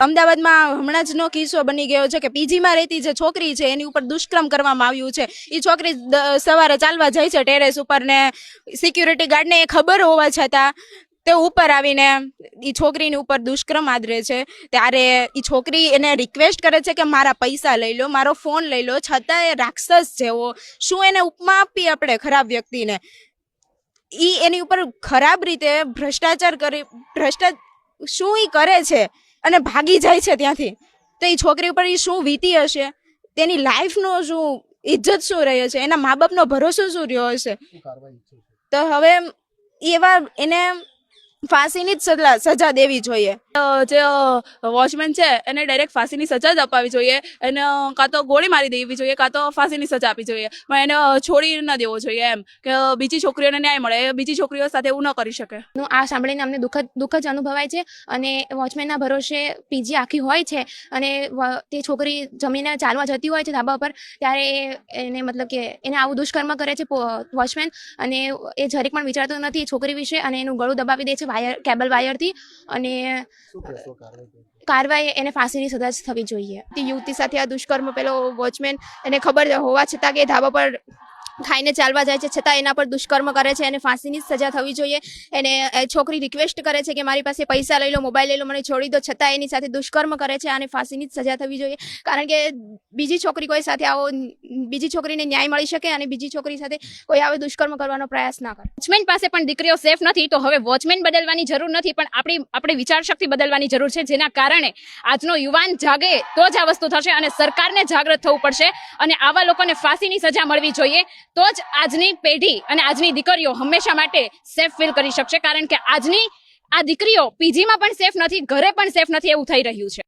અમદાવાદમાં હમણાં જ નો કિસ્સો બની ગયો છે કે પીજીમાં રહેતી જે છોકરી છે એની ઉપર દુષ્કર્મ કરવામાં આવ્યું છે. એ છોકરી સવારે ચાલવા જાય છે ટેરેસ ઉપર ને સિક્યુરિટી ગાર્ડને એ ખબર હોવા છતાં તે ઉપર આવીને એ છોકરીની ઉપર દુષ્કર્મ આદરે છે. ત્યારે એ છોકરી એને રિક્વેસ્ટ કરે છે કે મારા પૈસા લઈ લો, મારો ફોન લઈ લો, છતાં એ રાક્ષસ જેવો. શું એને ઉપમા આપી આપણે ખરાબ વ્યક્તિને? ઈ એની ઉપર ખરાબ રીતે ભ્રષ્ટાચાર શું ઈ કરે છે અને ભાગી જાય છે ત્યાંથી. તો એ છોકરી ઉપર ઈ શું વીતી હશે, તેની લાઈફનો શું ઇજ્જત શું રહ્યો છે, એના મા બાપનો ભરોસો શું રહ્યો હશે. તો હવે એવા એને ફાંસીની જ સજા દેવી જોઈએ. જે વોચમેન છે એને ડાયરેક્ટ ફાંસીની સજા જ અપાવી જોઈએ. એને કાં તો ગોળી મારી દેવી જોઈએ, કાં તો ફાંસીની સજા આપવી જોઈએ. પણ એને છોડી ન દેવો જોઈએ, એમ કે બીજી છોકરીઓને ન્યાય મળે. એ બીજી છોકરીઓ સાથે એવું ન કરી શકે. આ સાંભળીને અમને દુઃખ જ અનુભવાય છે. અને વોચમેનના ભરોસે પીજી આખી હોય છે અને તે છોકરી જમીને ચાલવા જતી હોય છે ધાબા પર, ત્યારે એને મતલબ કે એને આવું દુષ્કર્મ કરે છે વોચમેન. અને એ જરીક પણ વિચારતો નથી છોકરી વિશે અને એનું ગળું દબાવી દે છે કેબલ વાયરથી. અને કાર્યવાહી એને ફાંસીની સજા થવી જોઈએ. યુવતી સાથે આ દુષ્કર્મ પેલો વોચમેન એને ખબર હોવા છતાં કે ધાબા પર ખાઈને ચાલવા જાય છે છતાં એના પર દુષ્કર્મ કરે છે. એને ફાંસીની સજા થવી જોઈએ. એને છોકરી રિક્વેસ્ટ કરે છે કે મારી પાસે પૈસા લઈ લો, મોબાઈલ લઈ લો, મને છોડી દો, છતાં એની સાથે દુષ્કર્મ કરે છે. અને ફાંસીની જ સજા થવી જોઈએ, કારણ કે બીજી છોકરી કોઈ સાથે આવો બીજી છોકરીને ન્યાય મળી શકે અને બીજી છોકરી સાથે કોઈ આવે દુષ્કર્મ કરવાનો પ્રયાસ ના કરે. વોચમેન પાસે પણ દીકરીઓ સેફ નથી, તો હવે વોચમેન બદલવાની જરૂર નથી, પણ આપણી વિચારશક્તિ બદલવાની જરૂર છે, જેના કારણે આજનો યુવાન જાગે તો જ આ વસ્તુ થશે અને સરકારને જાગૃત થવું પડશે અને આવા લોકોને ફાંસીની સજા મળવી જોઈએ. તો જ આજની પેઢી અને આજની દીકરીઓ હંમેશા માટે સેફ ફીલ કરી શકશે, કારણ કે આજની આ દીકરીઓ પીજીમાં પણ સેફ નથી, ઘરે પણ સેફ નથી એવું થઈ રહ્યું છે.